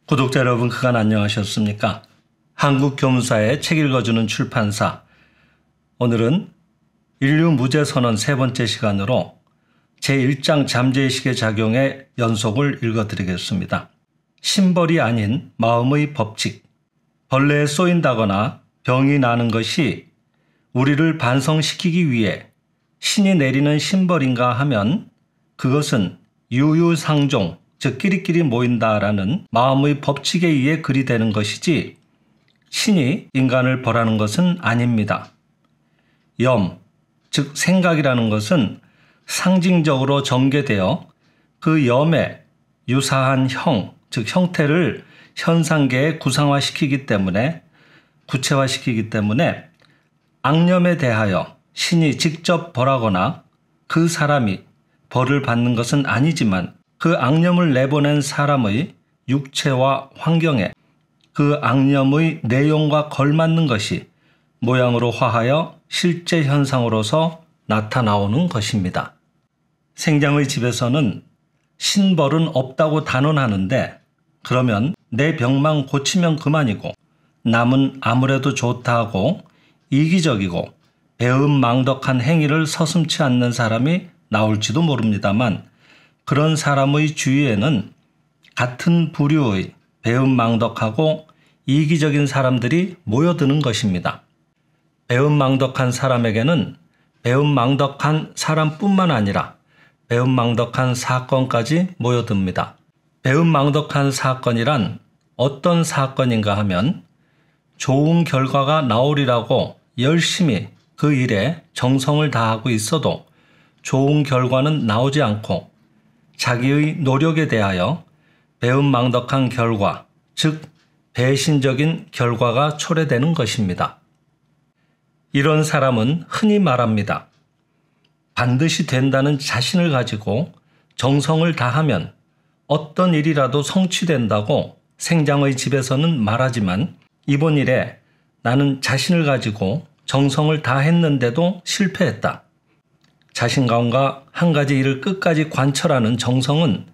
구독자 여러분, 그간 안녕하셨습니까? 한국교무사의 책 읽어주는 출판사. 오늘은 인류 무죄선언 세 번째 시간으로 제1장 잠재의식의 작용의 연속을 읽어드리겠습니다. 신벌이 아닌 마음의 법칙. 벌레에 쏘인다거나 병이 나는 것이 우리를 반성시키기 위해 신이 내리는 신벌인가 하면 그것은 유유상종, 즉 끼리끼리 모인다라는 마음의 법칙에 의해 그리 되는 것이지 신이 인간을 벌하는 것은 아닙니다. 염, 즉 생각이라는 것은 상징적으로 전개되어 그 염에 유사한 형, 즉 형태를 현상계에 구체화시키기 때문에 악념에 대하여 신이 직접 벌하거나 그 사람이 벌을 받는 것은 아니지만 그 악념을 내보낸 사람의 육체와 환경에 그 악념의 내용과 걸맞는 것이 모양으로 화하여 실제 현상으로서 나타나오는 것입니다. 생장의 집에서는 신벌은 없다고 단언하는데 그러면 내 병만 고치면 그만이고 남은 아무래도 좋다 하고 이기적이고 배은망덕한 행위를 서슴지 않는 사람이 나올지도 모릅니다만 그런 사람의 주위에는 같은 부류의 배은망덕하고 이기적인 사람들이 모여드는 것입니다. 배은망덕한 사람에게는 배은망덕한 사람뿐만 아니라 배은망덕한 사건까지 모여듭니다. 배은망덕한 사건이란 어떤 사건인가 하면 좋은 결과가 나오리라고 열심히 그 일에 정성을 다하고 있어도 좋은 결과는 나오지 않고 자기의 노력에 대하여 배은망덕한 결과, 즉 배신적인 결과가 초래되는 것입니다. 이런 사람은 흔히 말합니다. 반드시 된다는 자신을 가지고 정성을 다하면 어떤 일이라도 성취된다고 생장의 집에서는 말하지만 이번 일에 나는 자신을 가지고 정성을 다했는데도 실패했다. 자신감과 한 가지 일을 끝까지 관철하는 정성은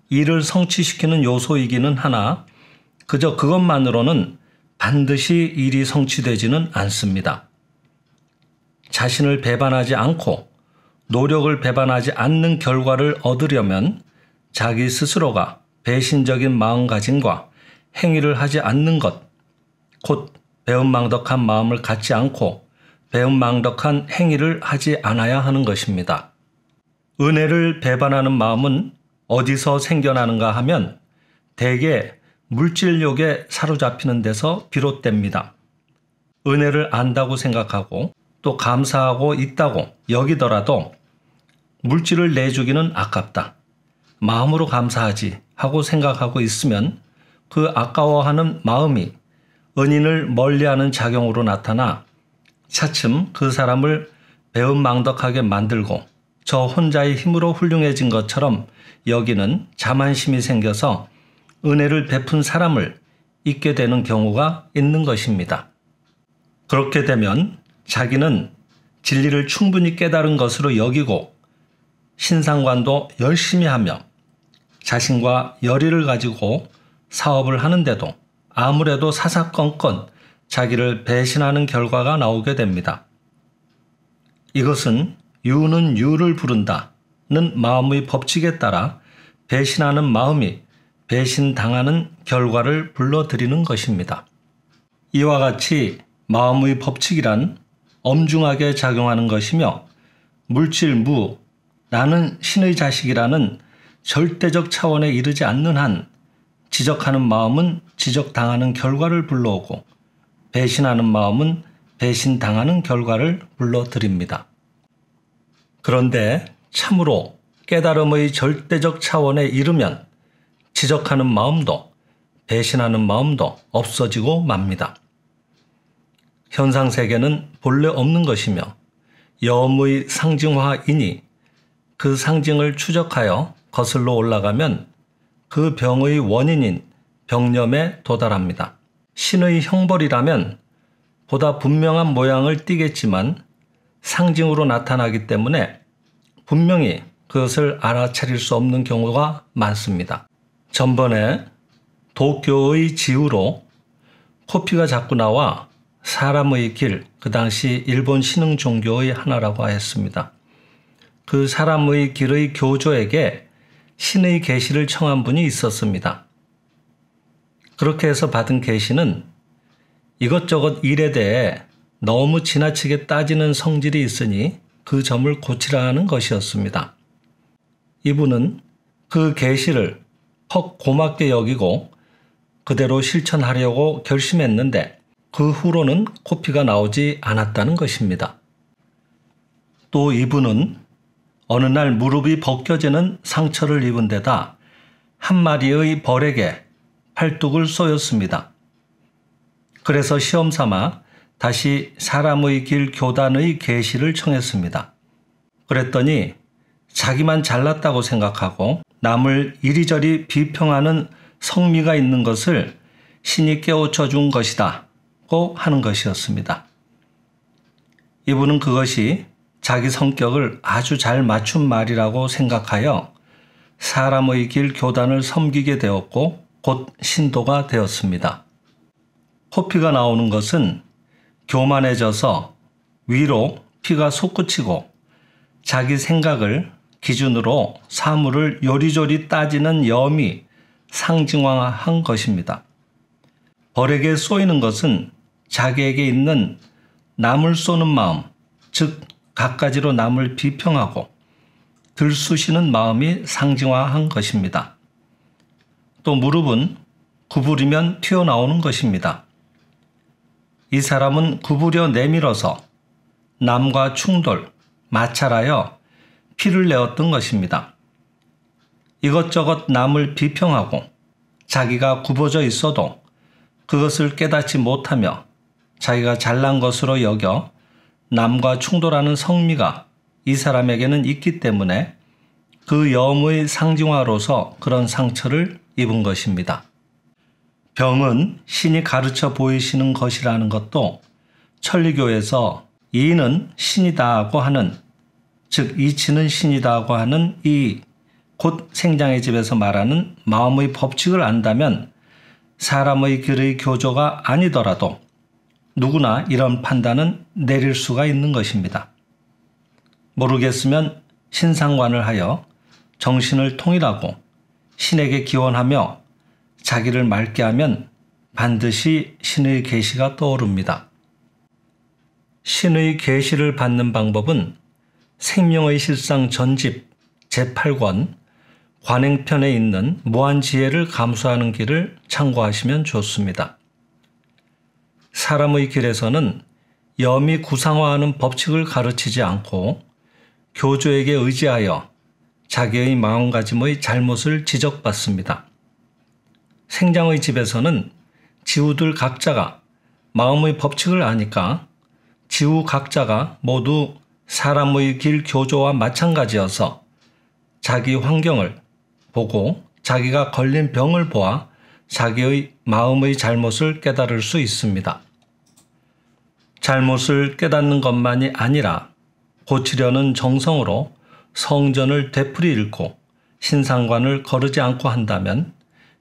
일을 성취시키는 요소이기는 하나 그저 그것만으로는 반드시 일이 성취되지는 않습니다. 자신을 배반하지 않고 노력을 배반하지 않는 결과를 얻으려면 자기 스스로가 배신적인 마음가짐과 행위를 하지 않는 것, 곧 배은망덕한 마음을 갖지 않고 배은망덕한 행위를 하지 않아야 하는 것입니다. 은혜를 배반하는 마음은 어디서 생겨나는가 하면 대개 물질욕에 사로잡히는 데서 비롯됩니다. 은혜를 안다고 생각하고 또 감사하고 있다고 여기더라도 물질을 내주기는 아깝다. 마음으로 감사하지 하고 생각하고 있으면 그 아까워하는 마음이 은인을 멀리하는 작용으로 나타나 차츰 그 사람을 배은망덕하게 만들고 저 혼자의 힘으로 훌륭해진 것처럼 여기는 자만심이 생겨서 은혜를 베푼 사람을 잊게 되는 경우가 있는 것입니다. 그렇게 되면 자기는 진리를 충분히 깨달은 것으로 여기고 신상관도 열심히 하며 자신과 열의를 가지고 사업을 하는데도 아무래도 사사건건 자기를 배신하는 결과가 나오게 됩니다. 이것은 유는 유를 부른다는 마음의 법칙에 따라 배신하는 마음이 배신당하는 결과를 불러들이는 것입니다. 이와 같이 마음의 법칙이란 엄중하게 작용하는 것이며 물질무, 나는 신의 자식이라는 절대적 차원에 이르지 않는 한 지적하는 마음은 지적당하는 결과를 불러오고 배신하는 마음은 배신당하는 결과를 불러들입니다. 그런데 참으로 깨달음의 절대적 차원에 이르면 지적하는 마음도 배신하는 마음도 없어지고 맙니다. 현상세계는 본래 없는 것이며 염의 상징화이니 그 상징을 추적하여 거슬러 올라가면 그 병의 원인인 병념에 도달합니다. 신의 형벌이라면 보다 분명한 모양을 띠겠지만 상징으로 나타나기 때문에 분명히 그것을 알아차릴 수 없는 경우가 많습니다. 전번에 도쿄의 지우로 코피가 자꾸 나와 사람의 길, 그 당시 일본 신흥 종교의 하나라고 하였습니다. 그 사람의 길의 교조에게 신의 계시를 청한 분이 있었습니다. 그렇게 해서 받은 계시는 이것저것 일에 대해 너무 지나치게 따지는 성질이 있으니 그 점을 고치라는 것이었습니다. 이분은 그 계시를 헉 고맙게 여기고 그대로 실천하려고 결심했는데 그 후로는 코피가 나오지 않았다는 것입니다. 또 이분은 어느 날 무릎이 벗겨지는 상처를 입은 데다 한 마리의 벌에게 팔뚝을 쏘였습니다. 그래서 시험삼아 다시 사람의 길 교단의 계시를 청했습니다. 그랬더니 자기만 잘났다고 생각하고 남을 이리저리 비평하는 성미가 있는 것을 신이 깨우쳐 준 것이다고 하는 것이었습니다. 이분은 그것이 자기 성격을 아주 잘 맞춘 말이라고 생각하여 사람의 길 교단을 섬기게 되었고 곧 신도가 되었습니다. 코피가 나오는 것은 교만해져서 위로 피가 솟구치고 자기 생각을 기준으로 사물을 요리조리 따지는 염이 상징화한 것입니다. 벌에게 쏘이는 것은 자기에게 있는 남을 쏘는 마음, 즉 갖가지로 남을 비평하고 들쑤시는 마음이 상징화한 것입니다. 또 무릎은 구부리면 튀어나오는 것입니다. 이 사람은 구부려 내밀어서 남과 충돌, 마찰하여 피를 내었던 것입니다. 이것저것 남을 비평하고 자기가 굽어져 있어도 그것을 깨닫지 못하며 자기가 잘난 것으로 여겨 남과 충돌하는 성미가 이 사람에게는 있기 때문에 그 염의 상징화로서 그런 상처를 입은 것입니다. 병은 신이 가르쳐 보이시는 것이라는 것도 천리교에서 이는 신이다고 하는, 즉 이치는 신이다고 하는 이 곧 생장의 집에서 말하는 마음의 법칙을 안다면 사람의 길의 교조가 아니더라도 누구나 이런 판단은 내릴 수가 있는 것입니다. 모르겠으면 신상관을 하여 정신을 통일하고 신에게 기원하며 자기를 맑게 하면 반드시 신의 계시가 떠오릅니다. 신의 계시를 받는 방법은 생명의 실상 전집 제8권 관행편에 있는 무한지혜를 감수하는 길을 참고하시면 좋습니다. 사람의 길에서는 염이 구상화하는 법칙을 가르치지 않고 교조에게 의지하여 자기의 마음가짐의 잘못을 지적받습니다. 생장의 집에서는 지우들 각자가 마음의 법칙을 아니까 지우 각자가 모두 사람의 길 교조와 마찬가지여서 자기 환경을 보고 자기가 걸린 병을 보아 자기의 마음의 잘못을 깨달을 수 있습니다. 잘못을 깨닫는 것만이 아니라 고치려는 정성으로 성전을 되풀이 읽고 신상관을 거르지 않고 한다면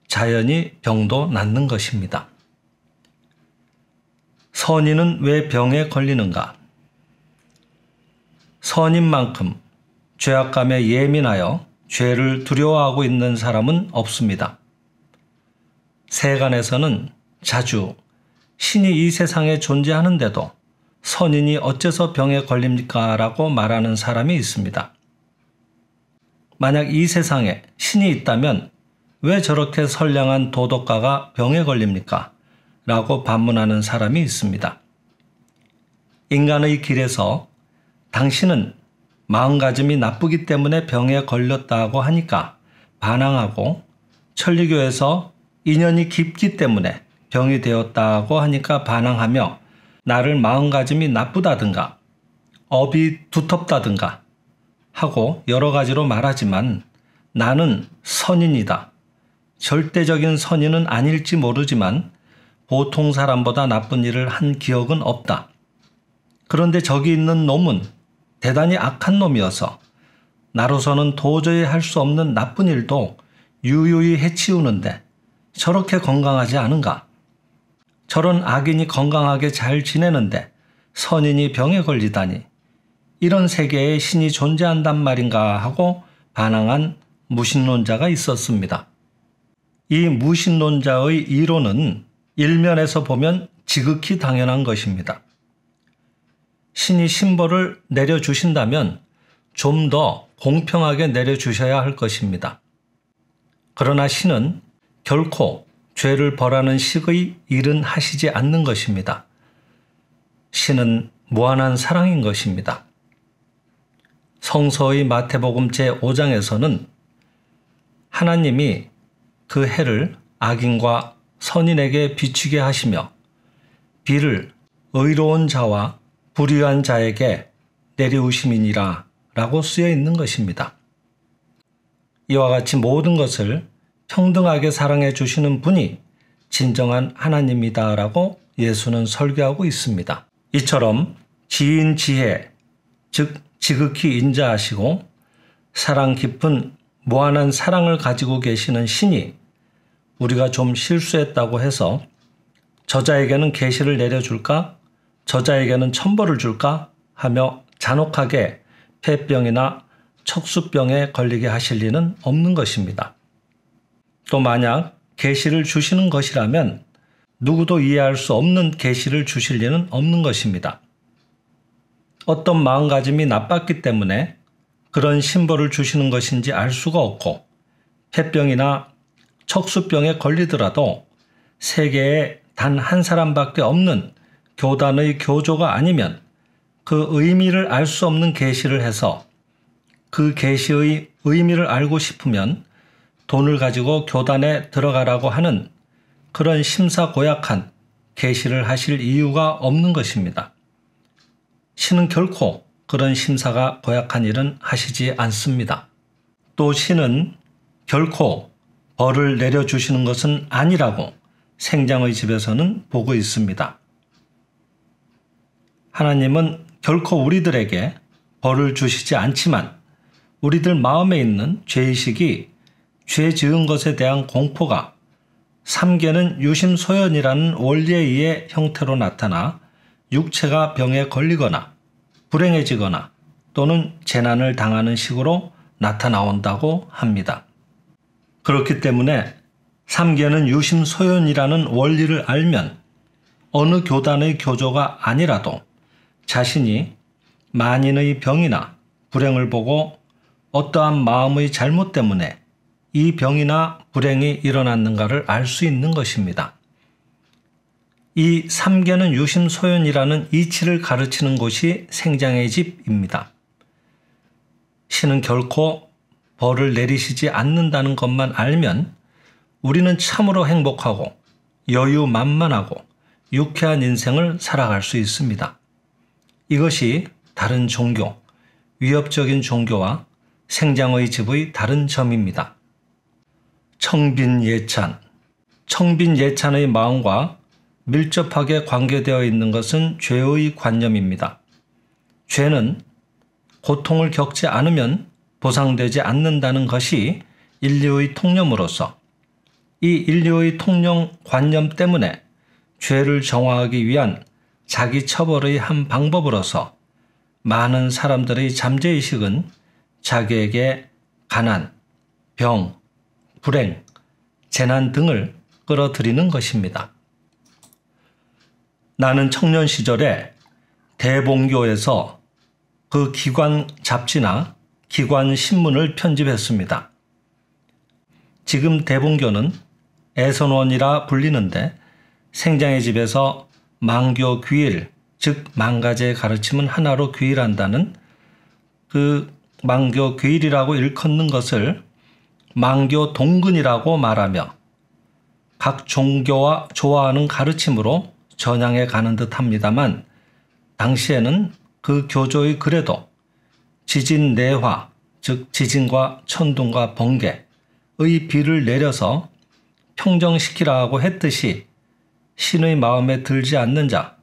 자연히 병도 낫는 것입니다. 선인은 왜 병에 걸리는가? 선인만큼 죄악감에 예민하여 죄를 두려워하고 있는 사람은 없습니다. 세간에서는 자주 신이 이 세상에 존재하는데도 선인이 어째서 병에 걸립니까? 라고 말하는 사람이 있습니다. 만약 이 세상에 신이 있다면 왜 저렇게 선량한 도덕가가 병에 걸립니까? 라고 반문하는 사람이 있습니다. 인간의 길에서 당신은 마음가짐이 나쁘기 때문에 병에 걸렸다고 하니까 반항하고 천리교에서 인연이 깊기 때문에 병이 되었다고 하니까 반항하며 나를 마음가짐이 나쁘다든가 업이 두텁다든가 하고 여러 가지로 말하지만 나는 선인이다. 절대적인 선인은 아닐지 모르지만 보통 사람보다 나쁜 일을 한 기억은 없다. 그런데 저기 있는 놈은 대단히 악한 놈이어서 나로서는 도저히 할 수 없는 나쁜 일도 유유히 해치우는데 저렇게 건강하지 않은가? 저런 악인이 건강하게 잘 지내는데 선인이 병에 걸리다니. 이런 세계에 신이 존재한단 말인가 하고 반항한 무신론자가 있었습니다. 이 무신론자의 이론은 일면에서 보면 지극히 당연한 것입니다. 신이 신벌을 내려주신다면 좀 더 공평하게 내려주셔야 할 것입니다. 그러나 신은 결코 죄를 벌하는 식의 일은 하시지 않는 것입니다. 신은 무한한 사랑인 것입니다. 성서의 마태복음 제5장에서는 하나님이 그 해를 악인과 선인에게 비추게 하시며 비를 의로운 자와 불의한 자에게 내리우심이니라 라고 쓰여 있는 것입니다. 이와 같이 모든 것을 평등하게 사랑해 주시는 분이 진정한 하나님이다 라고 예수는 설교하고 있습니다. 이처럼 지인 지혜, 즉 지극히 인자하시고 사랑 깊은 무한한 사랑을 가지고 계시는 신이 우리가 좀 실수했다고 해서 저자에게는 계시를 내려줄까? 저자에게는 천벌을 줄까? 하며 잔혹하게 폐병이나 척수병에 걸리게 하실 리는 없는 것입니다. 또 만약 계시를 주시는 것이라면 누구도 이해할 수 없는 계시를 주실 리는 없는 것입니다. 어떤 마음가짐이 나빴기 때문에 그런 심벌을 주시는 것인지 알 수가 없고 폐병이나 척수병에 걸리더라도 세계에 단 한 사람밖에 없는 교단의 교조가 아니면 그 의미를 알 수 없는 계시를 해서 그 계시의 의미를 알고 싶으면 돈을 가지고 교단에 들어가라고 하는 그런 심사고약한 계시를 하실 이유가 없는 것입니다. 신은 결코 그런 심사가 고약한 일은 하시지 않습니다. 또 신은 결코 벌을 내려주시는 것은 아니라고 생장의 집에서는 보고 있습니다. 하나님은 결코 우리들에게 벌을 주시지 않지만 우리들 마음에 있는 죄의식이 죄 지은 것에 대한 공포가 삼계는 유심소연이라는 원리에 의해 형태로 나타나 육체가 병에 걸리거나 불행해지거나 또는 재난을 당하는 식으로 나타나온다고 합니다. 그렇기 때문에 삼계는 유심소연이라는 원리를 알면 어느 교단의 교조가 아니라도 자신이 만인의 병이나 불행을 보고 어떠한 마음의 잘못 때문에 이 병이나 불행이 일어났는가를 알 수 있는 것입니다. 이 삼계는 유심소연이라는 이치를 가르치는 곳이 생장의 집입니다. 신은 결코 벌을 내리시지 않는다는 것만 알면 우리는 참으로 행복하고 여유만만하고 유쾌한 인생을 살아갈 수 있습니다. 이것이 다른 종교, 위협적인 종교와 생장의 집의 다른 점입니다. 청빈예찬. 청빈예찬의 마음과 밀접하게 관계되어 있는 것은 죄의 관념입니다. 죄는 고통을 겪지 않으면 보상되지 않는다는 것이 인류의 통념으로서 이 인류의 통념 관념 때문에 죄를 정화하기 위한 자기 처벌의 한 방법으로서 많은 사람들의 잠재의식은 자기에게 가난, 병, 불행, 재난 등을 끌어들이는 것입니다. 나는 청년 시절에 대봉교에서 그 기관 잡지나 기관 신문을 편집했습니다. 지금 대봉교는 애선원이라 불리는데 생장의 집에서 망교 귀일, 즉 망가제의 가르침은 하나로 귀일한다는 그 망교 귀일이라고 일컫는 것을 망교 동근이라고 말하며 각 종교와 좋아하는 가르침으로 전향해 가는 듯 합니다만 당시에는 그 교조의 글에도 지진 내화, 즉 지진과 천둥과 번개의 비를 내려서 평정시키라고 했듯이 신의 마음에 들지 않는 자,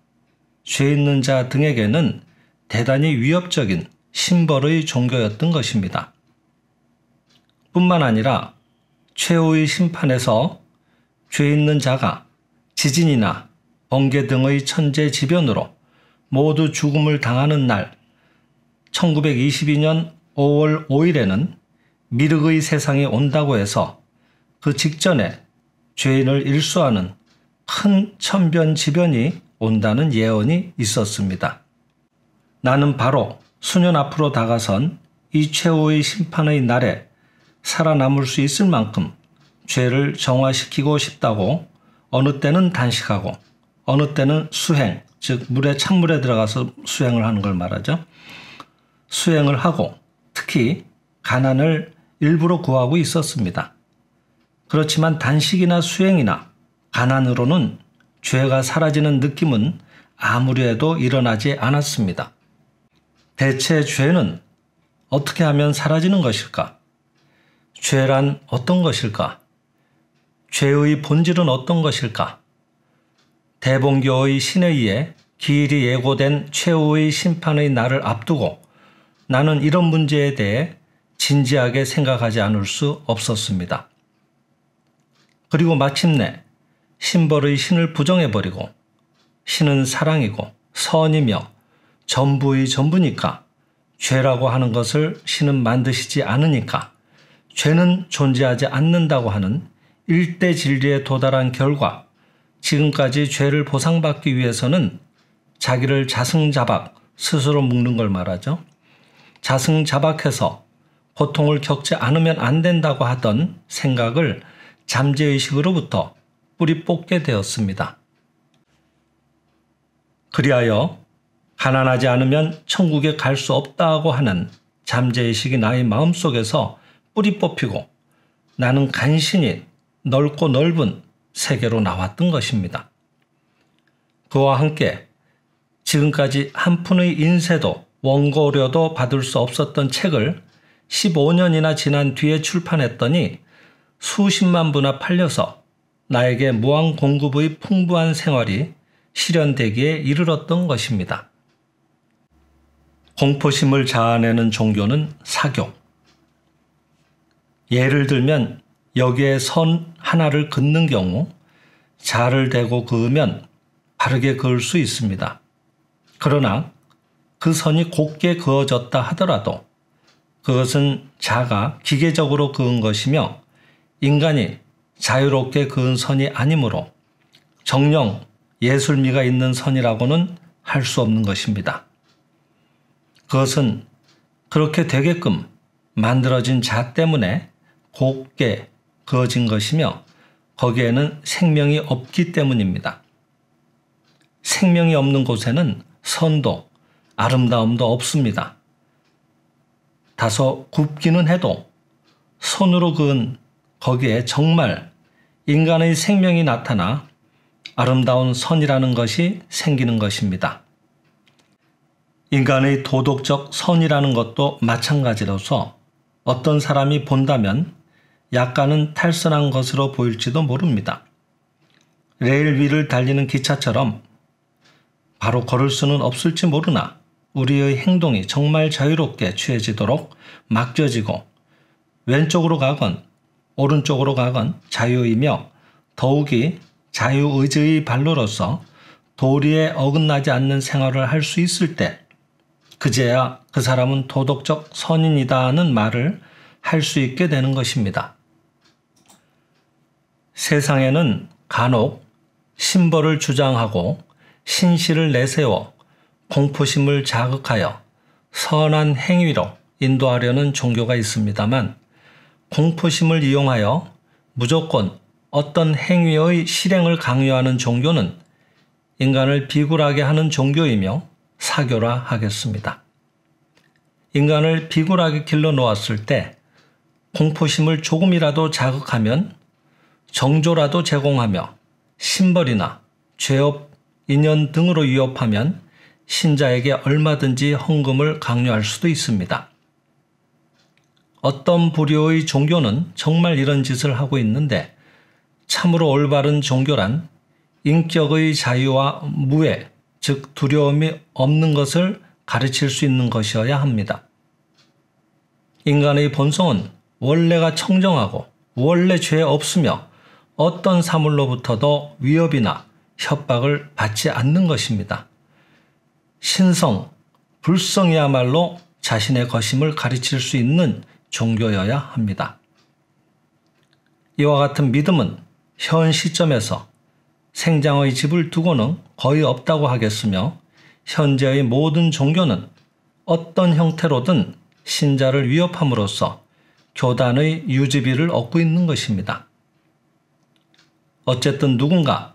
죄 있는 자 등에게는 대단히 위협적인 신벌의 종교였던 것입니다. 뿐만 아니라 최후의 심판에서 죄 있는 자가 지진이나 번개 등의 천재지변으로 모두 죽음을 당하는 날 1922년 5월 5일에는 미륵의 세상이 온다고 해서 그 직전에 죄인을 일수하는 큰 천변지변이 온다는 예언이 있었습니다. 나는 바로 수년 앞으로 다가선 이 최후의 심판의 날에 살아남을 수 있을 만큼 죄를 정화시키고 싶다고 어느 때는 단식하고 어느 때는 수행, 즉 찬물에 들어가서 수행을 하는 걸 말하죠. 수행을 하고 특히 가난을 일부러 구하고 있었습니다. 그렇지만 단식이나 수행이나 가난으로는 죄가 사라지는 느낌은 아무리 해도 일어나지 않았습니다. 대체 죄는 어떻게 하면 사라지는 것일까? 죄란 어떤 것일까? 죄의 본질은 어떤 것일까? 대본교의 신에 의해 기일이 예고된 최후의 심판의 날을 앞두고 나는 이런 문제에 대해 진지하게 생각하지 않을 수 없었습니다. 그리고 마침내 신벌의 신을 부정해버리고 신은 사랑이고 선이며 전부의 전부니까 죄라고 하는 것을 신은 만드시지 않으니까 죄는 존재하지 않는다고 하는 일대 진리에 도달한 결과 지금까지 죄를 보상받기 위해서는 자기를 자승자박 스스로 묶는 걸 말하죠. 자승자박해서 고통을 겪지 않으면 안 된다고 하던 생각을 잠재의식으로부터 뿌리 뽑게 되었습니다. 그리하여 가난하지 않으면 천국에 갈 수 없다고 하는 잠재의식이 나의 마음속에서 뿌리 뽑히고 나는 간신히 넓고 넓은 세계로 나왔던 것입니다. 그와 함께 지금까지 한 푼의 인세도 원고료도 받을 수 없었던 책을 15년이나 지난 뒤에 출판했더니 수십만 부나 팔려서 나에게 무한 공급의 풍부한 생활이 실현되기에 이르렀던 것입니다. 공포심을 자아내는 종교는 사교. 예를 들면 여기에 선 하나를 긋는 경우 자를 대고 그으면 바르게 그을 수 있습니다. 그러나 그 선이 곱게 그어졌다 하더라도 그것은 자가 기계적으로 그은 것이며 인간이 자유롭게 그은 선이 아니므로 정령 예술미가 있는 선이라고는 할 수 없는 것입니다. 그것은 그렇게 되게끔 만들어진 자 때문에 곱게 그어진 것이며 거기에는 생명이 없기 때문입니다. 생명이 없는 곳에는 선도 아름다움도 없습니다. 다소 굽기는 해도 손으로 그은 거기에 정말 인간의 생명이 나타나 아름다운 선이라는 것이 생기는 것입니다. 인간의 도덕적 선이라는 것도 마찬가지로서 어떤 사람이 본다면 약간은 탈선한 것으로 보일지도 모릅니다. 레일 위를 달리는 기차처럼 바로 걸을 수는 없을지 모르나 우리의 행동이 정말 자유롭게 취해지도록 맡겨지고 왼쪽으로 가건 오른쪽으로 가건 자유이며 더욱이 자유의지의 발로로서 도리에 어긋나지 않는 생활을 할 수 있을 때 그제야 그 사람은 도덕적 선인이다는 말을 할 수 있게 되는 것입니다. 세상에는 간혹 신벌을 주장하고 신시를 내세워 공포심을 자극하여 선한 행위로 인도하려는 종교가 있습니다만 공포심을 이용하여 무조건 어떤 행위의 실행을 강요하는 종교는 인간을 비굴하게 하는 종교이며 사교라 하겠습니다. 인간을 비굴하게 길러 놓았을 때 공포심을 조금이라도 자극하면 정조라도 제공하며 신벌이나 죄업, 인연 등으로 위협하면 신자에게 얼마든지 헌금을 강요할 수도 있습니다. 어떤 부류의 종교는 정말 이런 짓을 하고 있는데 참으로 올바른 종교란 인격의 자유와 무해, 즉 두려움이 없는 것을 가르칠 수 있는 것이어야 합니다. 인간의 본성은 원래가 청정하고 원래 죄 없으며 어떤 사물로부터도 위협이나 협박을 받지 않는 것입니다. 신성, 불성이야말로 자신의 것임을 가르칠 수 있는 종교여야 합니다. 이와 같은 믿음은 현 시점에서 생장의 집을 두고는 거의 없다고 하겠으며 현재의 모든 종교는 어떤 형태로든 신자를 위협함으로써 교단의 유지비를 얻고 있는 것입니다. 어쨌든 누군가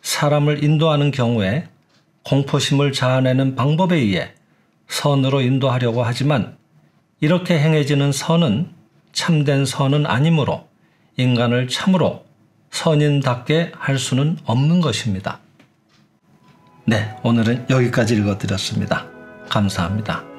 사람을 인도하는 경우에 공포심을 자아내는 방법에 의해 선으로 인도하려고 하지만 이렇게 행해지는 선은 참된 선은 아니므로 인간을 참으로 선인답게 할 수는 없는 것입니다. 네, 오늘은 여기까지 읽어드렸습니다. 감사합니다.